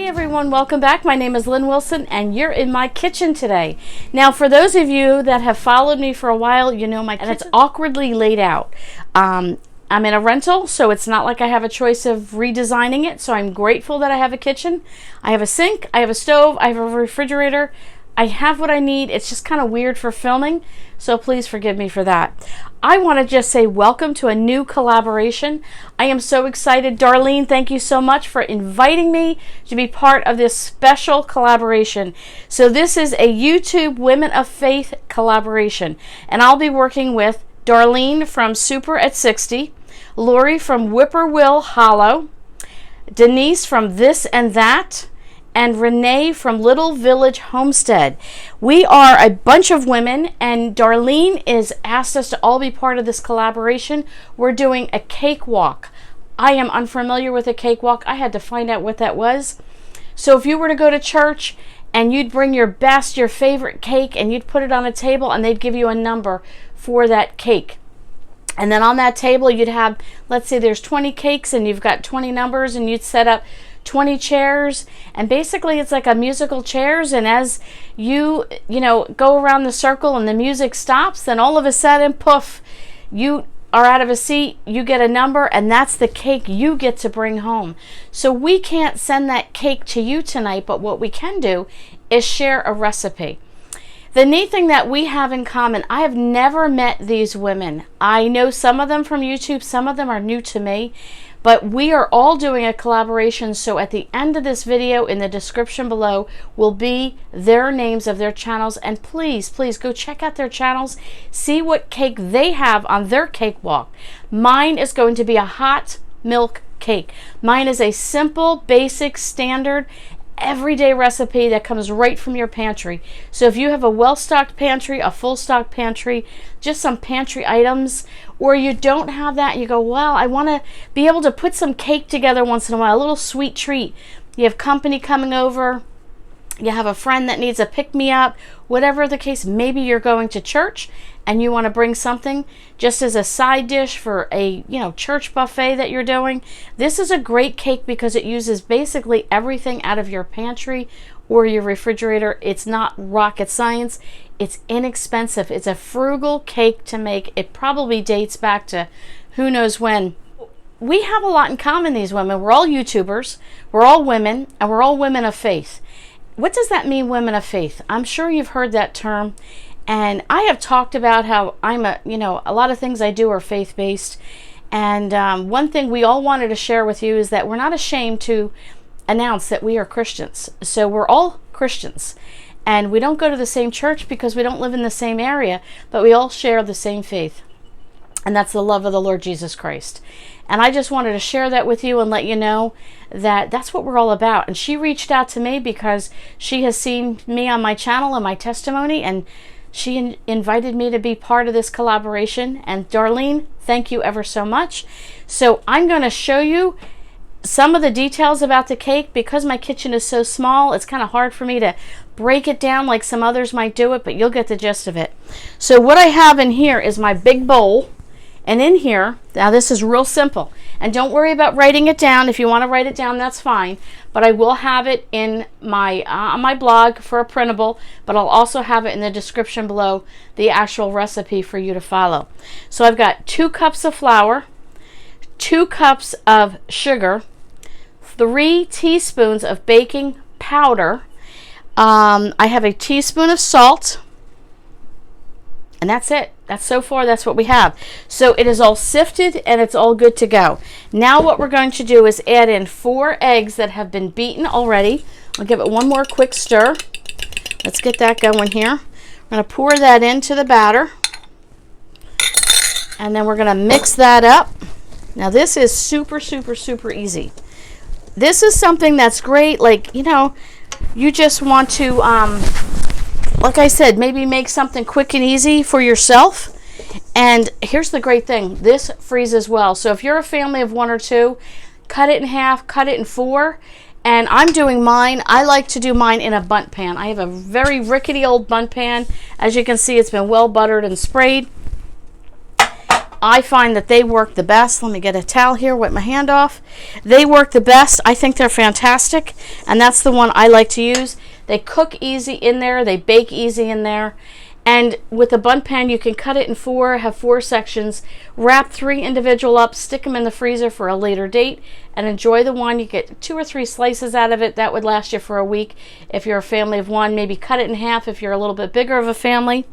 everyone, welcome back. My name is Lynn Wilson and you're in my kitchen today. Now for those of you that have followed me for a while, you know my kitchen, and it's awkwardly laid out. I'm in a rental, so it's not like I have a choice of redesigning it, so I'm grateful that I have a kitchen. I have a sink, I have a stove, I have a refrigerator. I have what I need. It's just kind of weird for filming, so please forgive me for that. I want to just say welcome to a new collaboration. I am so excited. Darlene, thank you so much for inviting me to be part of this special collaboration. So this is a YouTube Women of Faith collaboration, and I'll be working with Darlene from Super at 60, Lori from Whippoorwill Hollow, Denise from This and That, and Renee from Little Village Homestead. We are a bunch of women, and Darlene is asked us to all be part of this collaboration. We're doing a cakewalk. I am unfamiliar with a cakewalk. I had to find out what that was. So if you were to go to church and you'd bring your best, your favorite cake, and you'd put it on a table, and they'd give you a number for that cake. And then on that table you'd have, let's say there's 20 cakes and you've got 20 numbers, and you'd set up 20 chairs, and basically it's like a musical chairs, and as you go around the circle and the music stops, then all of a sudden, poof, you are out of a seat, you get a number, and that's the cake you get to bring home. So we can't send that cake to you tonight, but what we can do is share a recipe. The neat thing that we have in common, I have never met these women. I know some of them from YouTube, some of them are new to me, but we are all doing a collaboration. So at the end of this video, in the description below, will be their names of their channels, and please go check out their channels, see what cake they have on their cakewalk. Mine is going to be a hot milk cake. Mine is a simple, basic, standard, everyday recipe that comes right from your pantry. So if you have a well-stocked pantry, a full-stocked pantry, just some pantry items, or you don't have that and you go, well, I want to be able to put some cake together once in a while, a little sweet treat. You have company coming over, you have a friend that needs a pick-me-up, whatever the case, maybe you're going to church and you want to bring something just as a side dish for a church buffet that you're doing. This is a great cake because it uses basically everything out of your pantry or your refrigerator. It's not rocket science. It's inexpensive. It's a frugal cake to make. It probably dates back to who knows when. We have a lot in common, these women. We're all YouTubers, we're all women, and we're all women of faith. What does that mean, women of faith? I'm sure you've heard that term, and I have talked about how I'm a lot of things I do are faith-based, and one thing we all wanted to share with you is that we're not ashamed to announce that we are Christians. So we're all Christians, and we don't go to the same church because we don't live in the same area, but we all share the same faith, and that's the love of the Lord Jesus Christ. And I just wanted to share that with you and let you know that that's what we're all about. And she reached out to me because she has seen me on my channel and my testimony, and she invited me to be part of this collaboration. And Darlene, thank you ever so much. So I'm going to show you some of the details about the cake. Because my kitchen is so small, it's kind of hard for me to break it down like some others might do it, but you'll get the gist of it. So what I have in here is my big bowl. And in here, now this is real simple, and don't worry about writing it down. If you want to write it down, that's fine, but I will have it in my on my blog for a printable, but I'll also have it in the description below, the actual recipe for you to follow. So I've got 2 cups of flour, 2 cups of sugar, 3 teaspoons of baking powder, I have a teaspoon of salt, and that's it. So far, that's what we have. So it is all sifted and it's all good to go. Now what we're going to do is add in 4 eggs that have been beaten already. I'll give it one more quick stir. Let's get that going here. I'm going to pour that into the batter. And then we're going to mix that up. Now this is super easy. This is something that's great, like, you just want to like I said, maybe make something quick and easy for yourself. And here's the great thing, this freezes well. So if you're a family of 1 or 2, cut it in half, cut it in 4. And I'm doing mine, I like to do mine in a bundt pan. I have a very rickety old bundt pan. As you can see, it's been well buttered and sprayed. I find that they work the best. Let me get a towel here, wipe my hand off. They work the best. I think they're fantastic, and that's the one I like to use. They cook easy in there. They bake easy in there. And with a bun pan, you can cut it in four, have 4 sections, wrap 3 individual up, stick them in the freezer for a later date, and enjoy the one. You get 2 or 3 slices out of it. That would last you for a week if you're a family of 1. Maybe cut it in half if you're a little bit bigger of a family.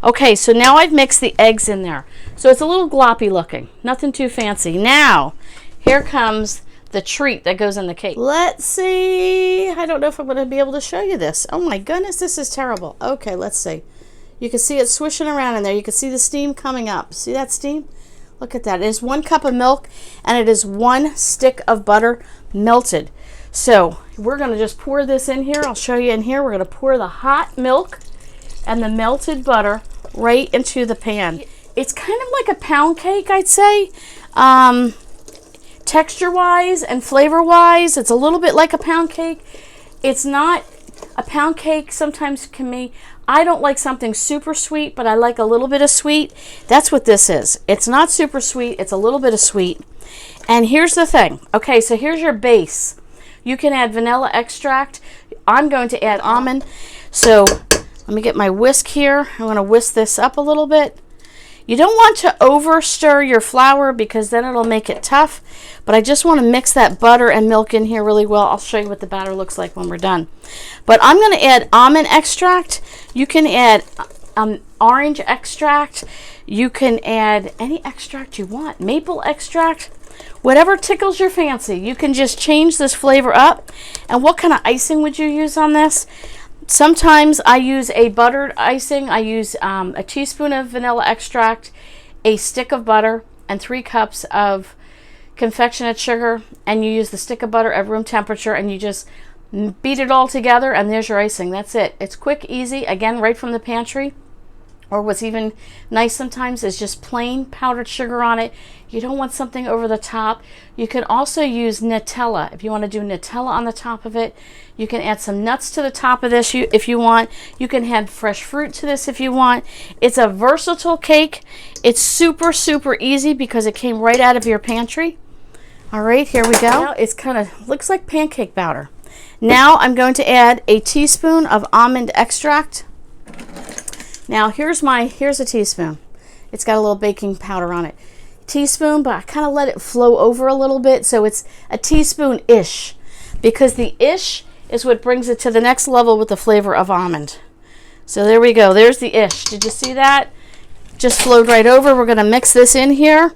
Okay, so now I've mixed the eggs in there. So it's a little gloppy looking, nothing too fancy. Now, here comes the treat that goes in the cake. Let's see. I don't know if I'm going to be able to show you this. Oh my goodness, this is terrible. Okay, let's see. You can see it swishing around in there. You can see the steam coming up. See that steam? Look at that. It is 1 cup of milk, and it is 1 stick of butter melted. So we're going to just pour this in here. I'll show you in here. We're going to pour the hot milk and the melted butter right into the pan. It's kind of like a pound cake, I'd say. Texture-wise and flavor-wise, it's a little bit like a pound cake. It's not a pound cake. Sometimes can be. I don't like something super sweet, but I like a little bit of sweet. That's what this is. It's not super sweet. It's a little bit of sweet. And here's the thing. Okay, so here's your base. You can add vanilla extract. I'm going to add almond. So let me get my whisk here. I'm going to whisk this up a little bit. You don't want to over stir your flour because then it'll make it tough. But I just want to mix that butter and milk in here really well. I'll show you what the batter looks like when we're done. But I'm going to add almond extract. You can add orange extract. You can add any extract you want. Maple extract. Whatever tickles your fancy. You can just change this flavor up. And what kind of icing would you use on this? Sometimes I use a buttered icing. I use a teaspoon of vanilla extract, a stick of butter, and 3 cups of confectionate sugar. And you use the stick of butter at room temperature, and you just beat it all together, and there's your icing. That's it. It's quick, easy, again, right from the pantry. Or what's even nice sometimes is just plain powdered sugar on it. You don't want something over the top. You can also use Nutella. If you want to do Nutella on the top of it, you can add some nuts to the top of this if you want. You can add fresh fruit to this if you want. It's a versatile cake. It's super, super easy because it came right out of your pantry. All right, here we go. Now it's kind of looks like pancake batter. Now I'm going to add a teaspoon of almond extract. Now here's a teaspoon. It's got a little baking powder on it. Teaspoon, but I kind of let it flow over a little bit, so it's a teaspoon-ish, because the ish is what brings it to the next level with the flavor of almond. So there we go. There's the ish. Did you see that? Just flowed right over. We're going to mix this in here.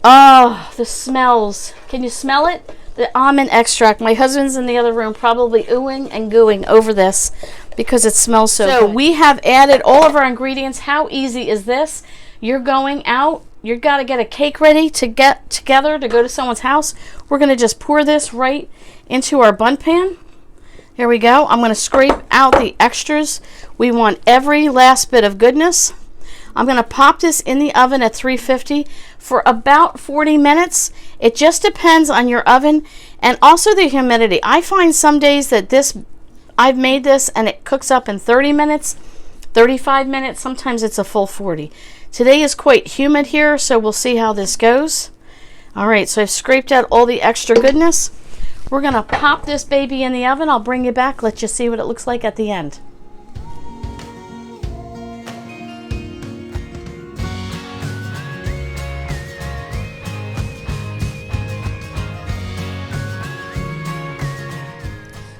Oh, the smells. Can you smell it? The almond extract. My husband's in the other room probably oohing and gooing over this because it smells so good. We have added all of our ingredients. How easy is this? You're going out. You've got to get a cake ready to get together to go to someone's house. We're going to just pour this right into our bun pan. Here we go. I'm going to scrape out the extras. We want every last bit of goodness. I'm going to pop this in the oven at 350 for about 40 minutes. It just depends on your oven and also the humidity. I find some days that I've made this and it cooks up in 30 minutes, 35 minutes. Sometimes it's a full 40. Today is quite humid here, so we'll see how this goes. All right, so I've scraped out all the extra goodness. We're going to pop this baby in the oven. I'll bring you back, let you see what it looks like at the end.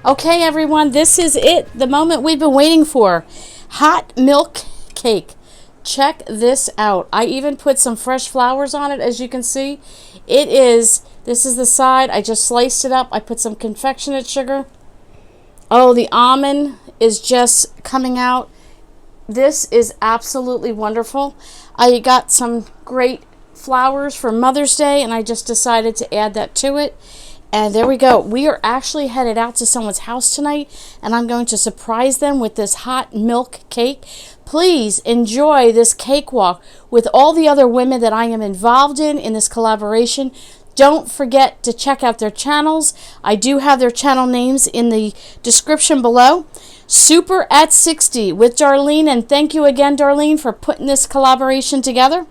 Okay, everyone, this is it, the moment we've been waiting for. Hot milk cake. Check this out. I even put some fresh flowers on it, as you can see. This is the side. I just sliced it up. I put some confectionate sugar. Oh, the almond is just coming out. This is absolutely wonderful. I got some great flowers for Mother's Day, and I just decided to add that to it. And there we go. We are actually headed out to someone's house tonight, and I'm going to surprise them with this hot milk cake. Please enjoy this cakewalk with all the other women that I am involved in this collaboration. Don't forget to check out their channels. I do have their channel names in the description below. Super at 60 with Darlene, and thank you again, Darlene, for putting this collaboration together.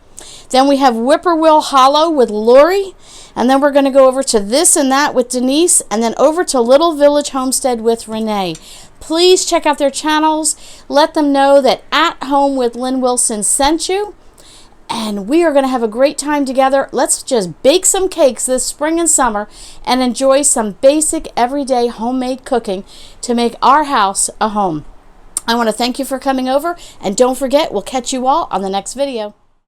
Then we have Whippoorwill Hollow with Lori. And then we're going to go over to This and That with Denise. And then over to Little Village Homestead with Renee. Please check out their channels. Let them know that At Home with Lynn Wilson sent you. And we are going to have a great time together. Let's just bake some cakes this spring and summer and enjoy some basic everyday homemade cooking to make our house a home. I want to thank you for coming over, and don't forget, we'll catch you all on the next video.